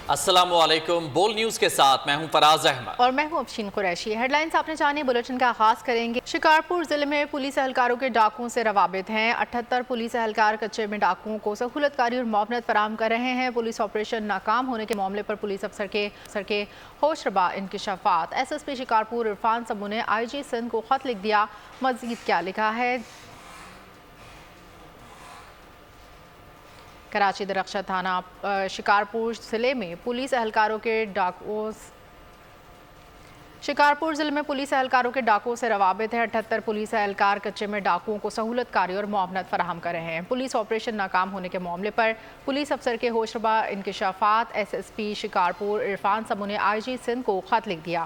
السلام علیکم، بول نیوز کے ساتھ میں ہوں فراز احمد اور میں ہوں افشین قریشی۔ ہیڈ لائنز آپ نے جانے بلٹن کا آغاز کریں گے۔ شکارپور ضلع میں پولیس اہلکاروں کے ڈاکوؤں سے روابط ہیں۔ 78 پولیس اہلکار کچے میں ڈاکوؤں کو سہولت کاری اور معاونت فراہم کر رہے ہیں۔ پولیس آپریشن ناکام ہونے کے معاملے پر پولیس افسر کے ہوش ربا انکشافات۔ S S P Shikarpur Irfan Samo نے آئی جی سندھ کو خط لکھ دیا۔ مزید کیا لکھا ہے؟ کراچی درخشہ تھانہ شکارپور ضلع میں پولیس اہلکاروں کے ڈاکوؤں سے روابط ہے۔ 78 پولیس اہلکار کچے میں ڈاکوؤں کو سہولت کاری اور معاونت فراہم کر رہے ہیں۔ پولیس آپریشن ناکام ہونے کے معاملے پر پولیس افسر کے ہوش ربا انکشافات۔ S S P Shikarpur Irfan Samo نے آئی جی سندھ کو خط لکھ دیا۔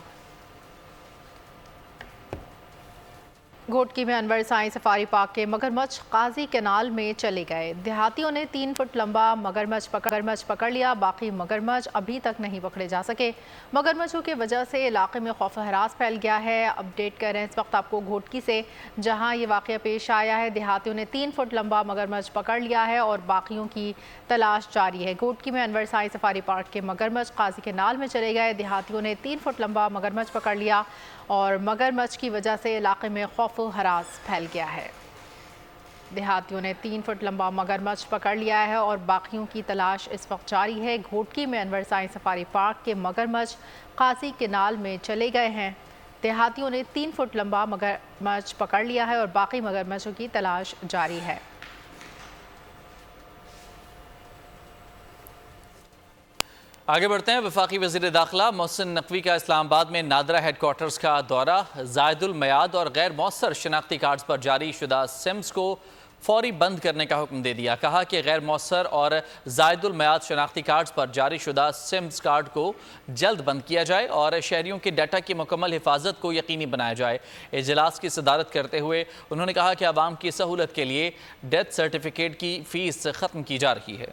گھوٹکی میں انور سائیں سفاری پارک کے مگرمچھ قاضی کینال میں چلے گئے۔ دیہاتیوں نے 3 فٹ لمبا مگرمچھ پکڑ لیا، باقی مگرمچھ ابھی تک نہیں پکڑے جا سکے۔ مگرمچھوں کی وجہ سے علاقے میں خوف و ہراس پھیل گیا ہے۔ اپڈیٹ کر رہے ہیں اس وقت آپ کو گھوٹکی سے، جہاں یہ واقعہ پیش آیا ہے۔ دیہاتیوں نے 3 فٹ لمبا مگرمچھ پکڑ لیا ہے اور باقیوں کی تلاش جاری ہے۔ گھوٹکی میں انور سائیں سفاری پارک کے مگرمچھ قاضی کینال میں چلے گئے۔ دیہاتیوں نے 3 فٹ لمبا مگرمچھ پکڑ لیا اور مگرمچھ کی وجہ سے علاقے میں خوف و ہراس پھیل گیا ہے۔ دیہاتیوں نے 3 فٹ لمبا مگرمچھ پکڑ لیا ہے اور باقیوں کی تلاش اس وقت جاری ہے۔ گھوٹکی میں انور سائیں سفاری پارک کے مگرمچھ قاضی کینال میں چلے گئے ہیں۔ دیہاتیوں نے 3 فٹ لمبا مگرمچھ پکڑ لیا ہے اور باقی مگرمچھوں کی تلاش جاری ہے۔ آگے بڑھتے ہیں۔ وفاقی وزیر داخلہ محسن نقوی کا اسلام آباد میں نادرہ ہیڈ کوارٹرز کا دورہ۔ زائد المیعاد اور غیر مؤثر شناختی کارڈز پر جاری شدہ سمز کو فوری بند کرنے کا حکم دے دیا۔ کہا کہ غیر مؤثر اور زائد المیعاد شناختی کارڈز پر جاری شدہ سمز کارڈ کو جلد بند کیا جائے اور شہریوں کے ڈیٹا کی مکمل حفاظت کو یقینی بنایا جائے۔ اجلاس کی صدارت کرتے ہوئے انہوں نے کہا کہ عوام کی سہولت کے لیے ڈیتھ سرٹیفکیٹ کی فیس ختم کی جا رہی ہے۔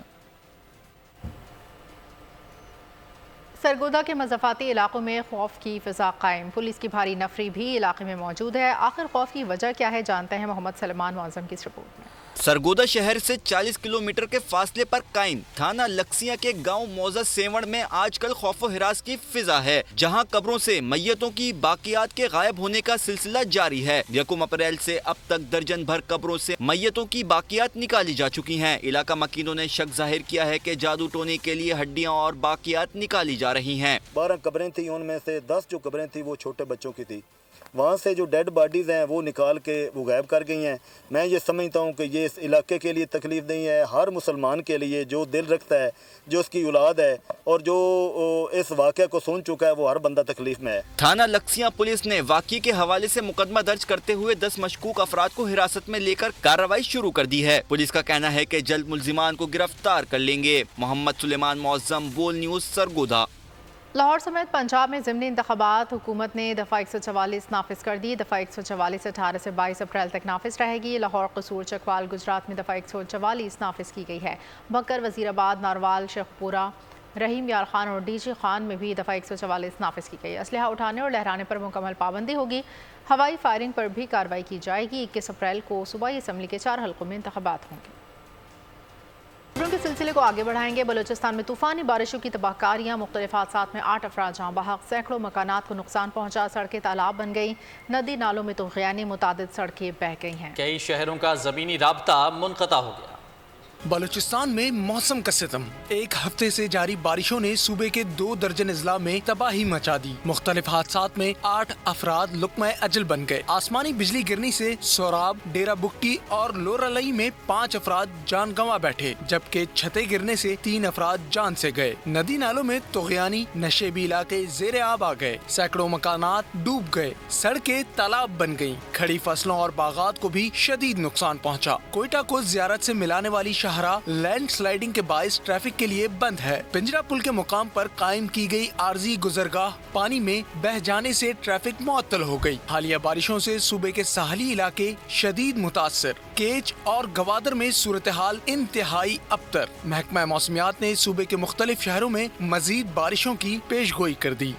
سرگودا کے مضافاتی علاقوں میں خوف کی فضا قائم۔ پولیس کی بھاری نفری بھی علاقے میں موجود ہے۔ آخر خوف کی وجہ کیا ہے، جانتے ہیں محمد سلمان معظم کی اس رپورٹ میں۔ سرگودا شہر سے 40 کلومیٹر کے فاصلے پر قائم تھانہ لکسیاں کے گاؤں موزہ سیوڑ میں آج کل خوف و ہراس کی فضا ہے، جہاں قبروں سے میتوں کی باقیات کے غائب ہونے کا سلسلہ جاری ہے۔ 1 اپریل سے اب تک درجن بھر قبروں سے میتوں کی باقیات نکالی جا چکی ہیں۔ علاقہ مکینوں نے شک ظاہر کیا ہے کہ جادو ٹونے کے لیے ہڈیاں اور باقیات نکالی جا رہی ہیں۔ 12 قبریں تھیں، ان میں سے 10 جو قبریں تھیں وہ چھوٹے بچوں کی تھی۔ وہاں سے جو ڈیڈ باڈیز ہیں وہ نکال کے وہ غائب کر گئی ہیں۔ میں یہ سمجھتا ہوں کہ یہ اس علاقے کے لیے تکلیف نہیں ہے، ہر مسلمان کے لیے جو دل رکھتا ہے، جو اس کی اولاد ہے اور جو اس واقعہ کو سن چکا ہے، وہ ہر بندہ تکلیف میں ہے۔ تھانہ لکسیاں پولیس نے واقعے کے حوالے سے مقدمہ درج کرتے ہوئے 10 مشکوک افراد کو حراست میں لے کر کارروائی شروع کر دی ہے۔ پولیس کا کہنا ہے کہ جلد ملزمان کو گرفتار کر لیں گے۔ محمد سلیمان معظم، بول نیوز، سرگودا۔ لاہور سمیت پنجاب میں ضمنی انتخابات حکومت نے دفعہ 144 نافذ کر دی۔ دفعہ 144 18 سے 22 اپریل تک نافذ رہے گی۔ لاہور، قصور، چکوال، گجرات میں دفعہ 144 نافذ کی گئی ہے۔ بکر، وزیر آباد، ناروال، شیخ پورہ، رحیم یار خان اور ڈی جی خان میں بھی دفعہ 144 نافذ کی گئی۔ اسلحہ اٹھانے اور لہرانے پر مکمل پابندی ہوگی۔ ہوائی فائرنگ پر بھی کارروائی کی جائے گی۔ 21 اپریل کو صوبائی اسمبلی کے 4 حلقوں میں انتخابات ہوں گے۔ خبروں کے سلسلے کو آگے بڑھائیں گے۔ بلوچستان میں طوفانی بارشوں کی تباہ کاریاں، مختلف حادثات میں 8 افراد جاں بحق، سینکڑوں مکانات کو نقصان پہنچا، سڑکیں تالاب بن گئیں، ندی نالوں میں طغیانی، متعدد سڑکیں بہہ گئی ہیں۔ کئی شہروں کا زمینی رابطہ منقطع ہو گیا۔ بلوچستان میں موسم کا ستم۔ ایک ہفتے سے جاری بارشوں نے صوبے کے 2 درجن اضلاع میں تباہی مچا دی۔ مختلف حادثات میں 8 افراد لقمہ اجل بن گئے۔ آسمانی بجلی گرنے سے سوراب، ڈیرہ بگٹی اور لورالئی میں 5 افراد جان گنوا بیٹھے، جبکہ چھتیں گرنے سے 3 افراد جان سے گئے۔ ندی نالوں میں طغیانی، نشیبی علاقے زیر آب آ گئے، سینکڑوں مکانات ڈوب گئے، سڑکیں تالاب بن گئیں، کھڑی فصلوں اور باغات کو بھی شدید نقصان پہنچا۔ کوئٹہ کو زیارت سے ملانے والی شاہراہ لینڈ سلائیڈنگ کے باعث ٹریفک کے لیے بند ہے۔ پنجرہ پل کے مقام پر قائم کی گئی عارضی گزرگاہ پانی میں بہہ جانے سے ٹریفک معطل ہو گئی۔ حالیہ بارشوں سے صوبے کے ساحلی علاقے شدید متاثر، کیچ اور گوادر میں صورتحال انتہائی ابتر۔ محکمہ موسمیات نے صوبے کے مختلف شہروں میں مزید بارشوں کی پیش گوئی کر دی۔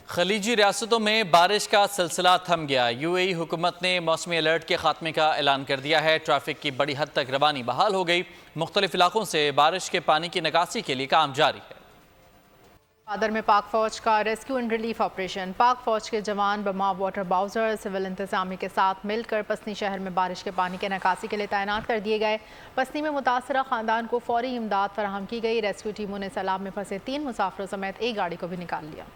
خلیجی ریاستوں میں بارش کا سلسلہ تھم گیا۔ یو اے ای حکومت نے موسمی الرٹ کے خاتمے کا اعلان کر دیا ہے۔ ٹریفک کی بڑی حد تک روانی بحال ہو گئی۔ مختلف علاقوں سے بارش کے پانی کی نکاسی کے لیے کام جاری ہے۔ पादर में पाक फौज का रेस्क्यू एंड रिलीफ ऑपरेशन। पाक फौज के जवान बमा वाटर बाउजर सिविल इंतजामी के साथ मिलकर पसनी शहर में बारिश के पानी के निकासी के लिए तैनात कर दिए गए। पसनी में मुतासरा खानदान को फौरी इमदाद फराहम की गई। रेस्क्यू टीमों ने सैलाब में फंसे 3 मुसाफिरों समेत एक गाड़ी को भी निकाल लिया।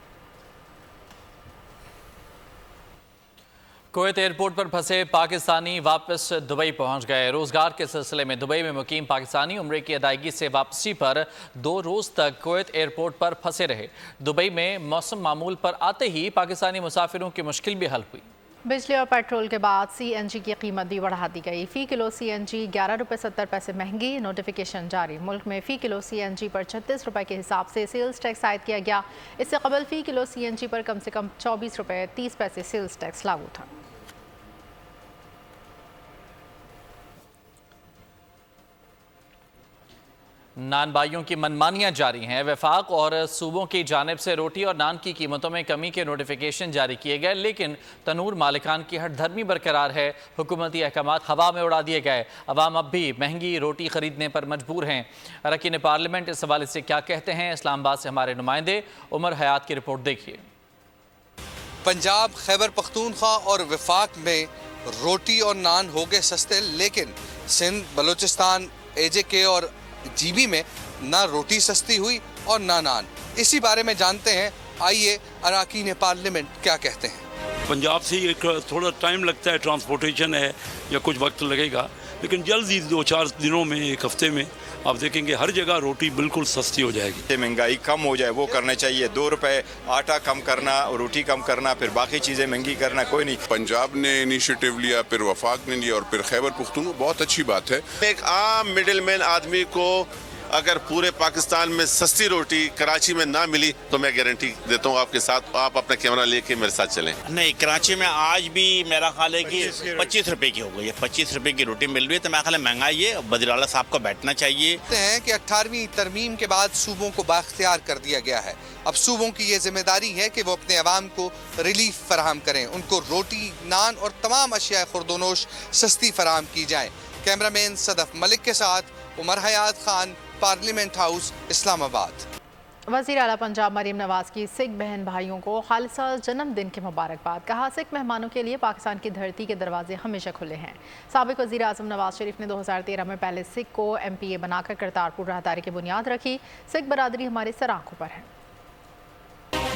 कुवैत एयरपोर्ट पर फंसे पाकिस्तानी वापस दुबई पहुंच गए। रोजगार के सिलसिले में दुबई में मुकीम पाकिस्तानी उम्रे की अदायगी से वापसी पर 2 रोज तक कुवैत एयरपोर्ट पर फंसे रहे। दुबई में मौसम मामूल पर आते ही पाकिस्तानी मुसाफिरों की मुश्किल भी हल हुई। बिजली और पेट्रोल के बाद CNG की कीमत भी बढ़ा दी गई। फ़ी किलो CNG 11 रुपये 70 पैसे महंगी। नोटिफिकेशन जारी। मुल्क में फ़ी किलो CNG पर 36 रुपये के हिसाब से सेल्स टैक्स आयद किया गया। इससे कबल फ़ी किलो CNG पर कम से कम 24 रुपये 30 पैसे सेल्स टैक्स लागू था। नान भाइयों की मनमानियां जारी हैं। वफाक और सूबों की जानिब से रोटी और नान की कीमतों में कमी के नोटिफिकेशन जारी किए गए, लेकिन तनूर मालिकान की हठधर्मी बरकरार है। हुकूमती अहकामात हवा में उड़ा दिए गए। अवाम अब भी महंगी रोटी खरीदने पर मजबूर हैं। अरकान पार्लियामेंट इस हवाले से क्या कहते हैं, इस्लामाबाद से हमारे नुमाइंदे उमर हयात की रिपोर्ट देखिए। पंजाब, खैबर पख्तूनख्वा और वफाक में रोटी और नान हो गए सस्ते, लेकिन सिंध, बलूचिस्तान, AJK और GB में ना रोटी सस्ती हुई और ना नान। इसी बारे में जानते हैं, आइए अरकान पार्लियामेंट क्या कहते हैं। पंजाब से एक थोड़ा टाइम लगता है, ट्रांसपोर्टेशन है या कुछ वक्त लगेगा, लेकिन जल्द ही 2-4 दिनों में, 1 हफ्ते में आप देखेंगे हर जगह रोटी बिल्कुल सस्ती हो जाएगी। महंगाई कम हो जाए वो करना चाहिए। 2 रुपए आटा कम करना, रोटी कम करना, फिर बाकी चीज़ें महंगी करना कोई नहीं। पंजाब ने इनिशिएटिव लिया, फिर वफाक ने लिया और फिर खैबर पख्तूनख्वा, बहुत अच्छी बात है। एक आम मिडिल मैन आदमी को अगर पूरे पाकिस्तान में सस्ती रोटी कराची में ना मिली तो मैं गारंटी देता हूँ आपके साथ, आप अपना कैमरा लेके मेरे साथ चलें। नहीं, कराची में आज भी मेरा ख्याल है कि 25 रुपए की हो गई है। 25 रुपए की रोटी मिल रही है, तो मेरा ख्याल है महंगाई है। वज़ीर आला साहब को बैठना चाहिए। कहते हैं कि 18वीं तरमीम के बाद सूबों को बाख्तियार कर दिया गया है। अब सूबों की ये जिम्मेदारी है कि वो अपने अवाम को रिलीफ फराहम करें, उनको रोटी, नान और तमाम अशिया खुर्दोनोश सस्ती फराहम की जाए। कैमरामैन सदफ मलिक के साथ उमर हयात खान, पार्लियामेंट हाउस, इस्लामाबाद। वज़ीर आला पंजाब मरीम नवाज की सिख बहन भाइयों को खालिसा जन्मदिन की मुबारकबाद। कहा, सिख मेहमानों के लिए पाकिस्तान की धरती के दरवाजे हमेशा खुले हैं। साबिक वज़ीर आज़म नवाज शरीफ ने 2013 में पहले सिख को MPA बनाकर करतारपुर राहदारी की बुनियाद रखी। सिख बरादरी हमारे सर आंखों पर है।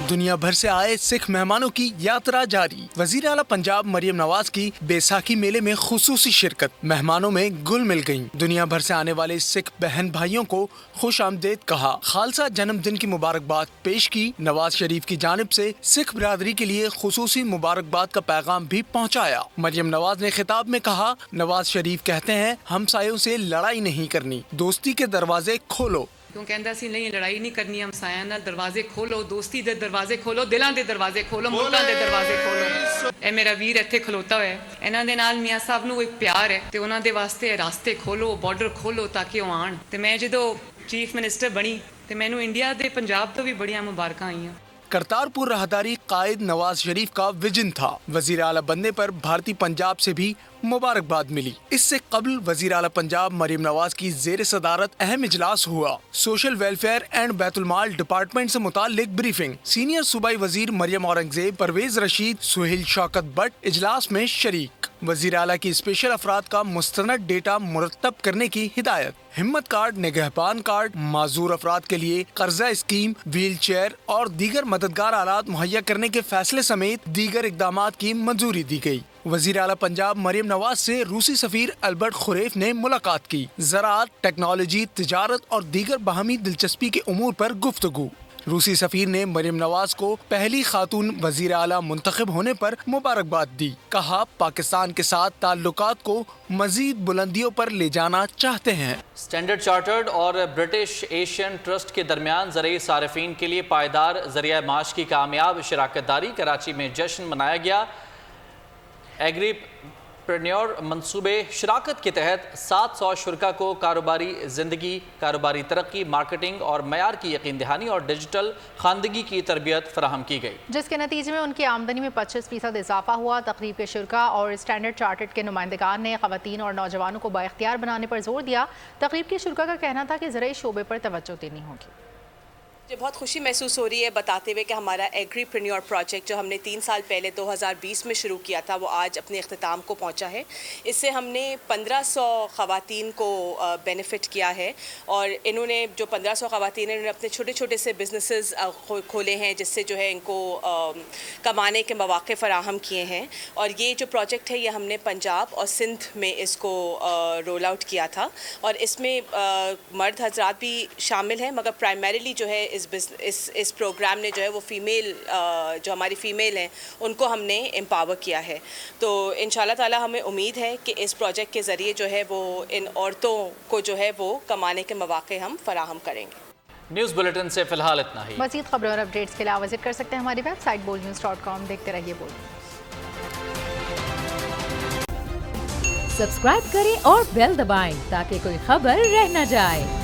दुनिया भर से आए सिख मेहमानों की यात्रा जारी। वज़ीर आला पंजाब मरियम नवाज की बैसाखी मेले में खुसूसी शिरकत। मेहमानों में गुल मिल गयी। दुनिया भर से आने वाले सिख बहन भाइयों को खुश आमदेद कहा। खालसा जन्मदिन की मुबारकबाद पेश की। नवाज शरीफ की जानिब से सिख बिरादरी के लिए खुसूसी मुबारकबाद का पैगाम भी पहुँचाया। मरियम नवाज ने खिताब में कहा, नवाज शरीफ कहते हैं हमसायों से लड़ाई नहीं करनी, दोस्ती के दरवाजे खोलो। ਕਿਉਂ ਕਹਿੰਦਾ ਸੀ ਨਹੀਂ ਲੜਾਈ ਨਹੀਂ ਕਰਨੀ, ਹਮਸਾਇਆਂ ਨਾਲ ਦਰਵਾਜ਼ੇ ਖੋਲੋ, ਦੋਸਤੀ ਦੇ ਦਰਵਾਜ਼ੇ ਖੋਲੋ, ਦਿਲਾਂ ਦੇ ਦਰਵਾਜ਼ੇ ਖੋਲੋ, ਮੁਲਕਾਂ ਦੇ ਦਰਵਾਜ਼ੇ ਖੋਲੋ। ਇਹ ਮੇਰਾ ਵੀਰ ਇੱਥੇ ਖਲੋਤਾ ਹੋਇਆ, ਇਹਨਾਂ ਦੇ ਨਾਲ ਮੀਆਂ ਸਾਹਿਬ ਨੂੰ ਇੱਕ ਪਿਆਰ ਹੈ ਤੇ ਉਹਨਾਂ ਦੇ ਵਾਸਤੇ ਰਾਸਤੇ ਖੋਲੋ, ਬਾਰਡਰ ਖੋਲੋ ਤਾਂ ਕਿ ਉਹ ਆਣ। ਤੇ ਮੈਂ ਜਦੋਂ ਚੀਫ ਮਿਨਿਸਟਰ ਬਣੀ ਤੇ ਮੈਨੂੰ ਇੰਡੀਆ ਦੇ ਪੰਜਾਬ ਤੋਂ ਵੀ ਬੜੀਆਂ ਮੁਬਾਰਕਾਂ ਆਈਆਂ। करतारपुर राहदारी कायद नवाज शरीफ का विजन था। वजीर आला बनने पर भारतीय पंजाब से भी मुबारकबाद मिली। इससे कबल वजीर आला पंजाब मरियम नवाज की जेर सदारत अहम इजलास हुआ। Social welfare and Baitulmal department से मुतालिक ब्रीफिंग। सीनियर सूबाई वजीर मरियम औरंगजेब, परवेज रशीद, सुहेल शौकत भट्ट इजलास में शरीक। वजीर आला की स्पेशल अफराद का मुस्तनद डेटा मुरतब करने की हिदायत। हिम्मत कार्ड, निगहबान कार्ड, माजूर अफराद के लिए कर्जा स्कीम, व्हील चेयर और दीगर मददगार आलात मुहैया करने के फैसले समेत दीगर इकदामात की मंजूरी दी गई। वजीर आला पंजाब मरियम नवाज से रूसी सफीर अल्बर्ट खुरैफ ने मुलाकात की। ज़राअत, टेक्नोलॉजी, तिजारत और दीगर बाहमी दिलचस्पी के उमूर पर गुफ्तगू। रूसी सफीर ने मरियम नवाज को पहली खातून वजीर आला मुंतखब होने पर मुबारकबाद दी। कहा, पाकिस्तान के साथ ताल्लुकात को मजीद बुलंदियों पर ले जाना चाहते हैं। स्टैंडर्ड चार्टर्ड और ब्रिटिश एशियन ट्रस्ट के दरमियान ज़रिए सारिफीन के लिए पायदार ज़रिया माश की कामयाब शराकतदारी। कराची में जश्न मनाया गया। एग्रीप्रेन्योर मंसूबे शराकत के तहत 700 शुरका को कारोबारी ज़िंदगी, कारोबारी तरक्की, मार्केटिंग और मयार की यकीन दहानी और डिजिटल खानदगी की तरबियत फराहम की गई, जिसके नतीजे में उनकी आमदनी में 25% इजाफा हुआ। तकरीब के शुरका और स्टैंडर्ड चार्टर्ड के नुमाइंदगान ने ख़वातीन और नौजवानों को बाइख्तियार बनाने पर जोर दिया। तकरीब के शुरका का कहना था कि ज़राई शोबे पर तवज्जो देनी होगी। मुझे बहुत खुशी महसूस हो रही है बताते हुए कि हमारा एग्रीप्रेन्योर प्रोजेक्ट जो हमने 3 साल पहले 2020 में शुरू किया था वो आज अपने अख्तिताम को पहुंचा है। इससे हमने 1500 ख़वातीन को बेनिफिट किया है और इन्होंने जो 1500 ख़वातीन इन्होंने अपने छोटे छोटे से बिजनेसेस खोले हैं जिससे जो है इनको कमाने के मौक़े फ़राहम किए हैं। और ये जो प्रोजेक्ट है ये हमने पंजाब और सिंध में इसको रोल आउट किया था और इसमें मर्द हजरात भी शामिल हैं मगर प्राइमरीली जो है इस प्रोग्राम ने जो है वो फ़ीमेल जो हमारी फ़ीमेल हैं उनको हमने एम्पावर किया है। तो इंशाल्लाह ताला हमें उम्मीद है कि इस प्रोजेक्ट के ज़रिए जो है वो इन औरतों को जो है वो कमाने के मौक़े हम फराहम करेंगे। न्यूज़ बुलेटिन से फिलहाल इतना ही। मज़ीद खबरों और अपडेट्स के लिए आप विजिट कर सकते हैं हमारी वेबसाइट boldnews.com। देखते रहिए बोल्ड न्यूज़। सब्सक्राइब करें और बेल दबाएं ताकि कोई खबर रह न जाए।